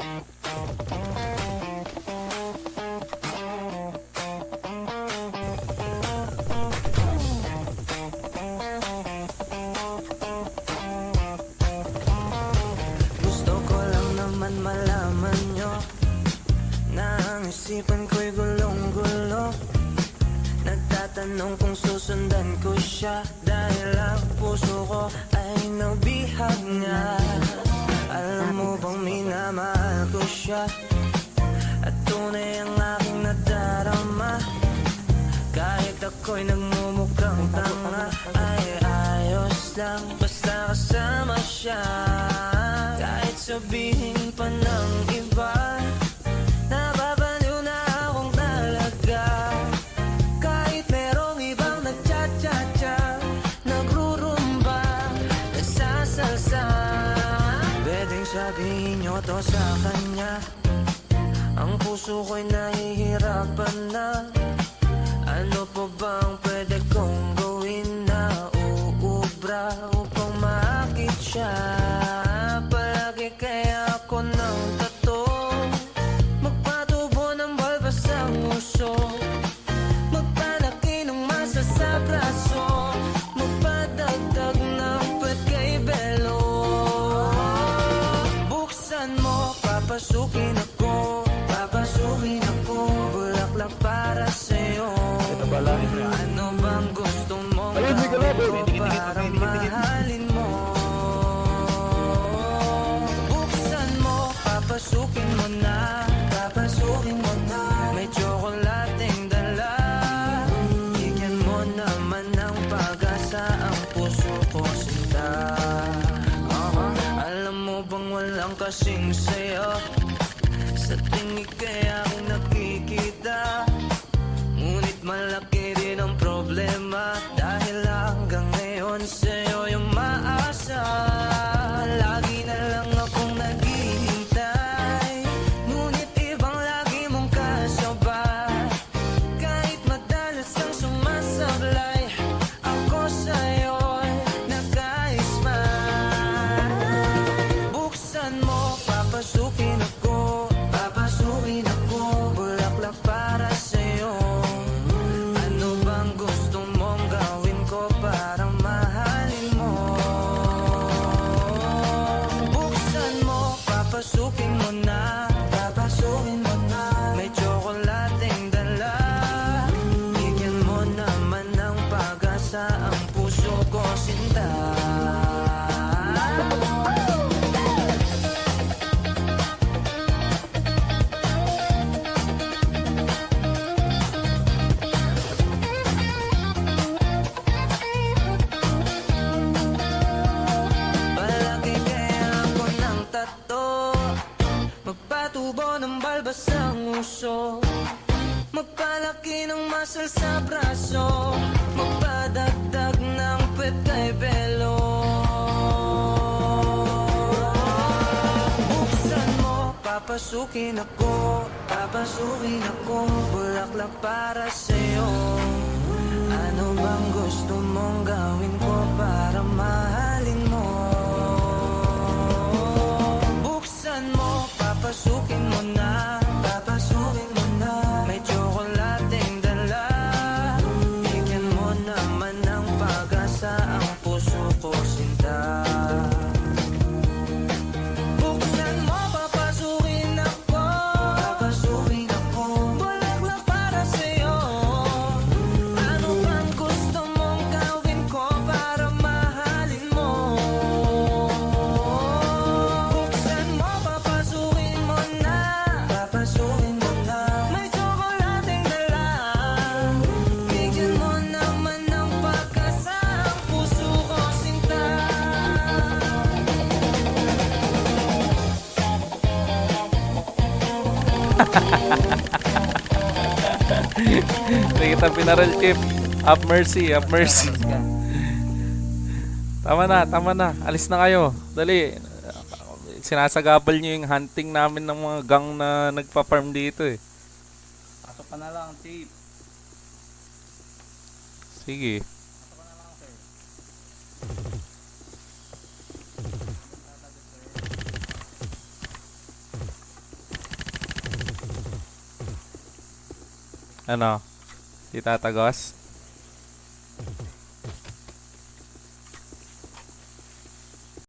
Gusto ko lang naman malaman nyo na ang isipan ko'y gulong-gulo. Nagtatanong kung susundan ko siya dahil ang puso ko ay nabihag niya. Alam mo bang minamahal ko siya at tunay ang aking nadarama. Kahit ako'y nagmumukhang tanga ay ayos lang basta kasama siya. Kahit sabihin pa ng iba, nababaliw na akong talaga. Kahit merong ibang nagcha-cha-cha, nagrurumba, nagsasalsa. Pwedeng sabihin nyo to sa kanya, ang puso ko'y nahihirapan na. Ano pa bang pwede kong gawin na uubra upang maakit siya? Palagi kaya ako ng tato, magpatubo ng balbas ang uso, magpalaki ng masa sa braso, magpadagdag ng puwet kay Belo. Buksan mo, papasukin ako, papasukin ako, bulaklak para sa'yo. Ano bang gusto mong gawin ko para mahalin mo? Buksan mo, papasukin mo na, papasukin mo na. May tsokolating dala, bigyan mo naman ng pag-asa ang puso ko sinta. Alam mo bang walang kasing sayo sa tingin kaya aking nakikita? Ngunit malaki rin ang problema dahil hanggang ngayon sa'yo yung maasa. Lagi na lang akong naghihintay, ngunit ibang lagi mong kasabay. Kahit madalas kang sumasablay, ako sa'yo'y nagka-smile. Buksan mo, papasukin ako, papasukin ako, bulaklak para sa'yo. Ano bang gusto mong gawin ko para mahalin mo? Buksan mo, papasukin mo na, papasukin mo na. May tsokolating dala, bigyan mo naman ng pag-asa ang puso ko sinta. Palagi kaya ako ng tato, magpatubo ng balbas ang uso, magpalaki ng muscle sa braso, magpadagdag ng puwet kay Belo. Buksan mo, papasukin ako, papasukin ako, bulaklak para sa'yo. Ano bang gusto mong gawin ko para mahalin mo? Buksan mo, papasukin mo na, papasukin mo na. May tsokolating dala, bigyan mo naman ng pag-asa ang puso ko sinta. Buksan mo, papasukin ako, papasukin ako, bulaklak para sa'yo. Ano bang gusto mong gawin ko para mahalin mo? Buksan mo, papasukin mo na, papasukin mo na. May tsokolating dala, bigyan mo naman ng pag-asa ang puso ko sinta. Hindi kita pinaral, Chip. Have mercy, have mercy. Tama na. Alis na kayo. Dali. Sinasagabal nyo yung hunting namin ng mga gang na nagpa-farm dito eh. Pasok ka na lang, Chief. Sige. Pasok ka na lang, sir. Ano? Itatagos?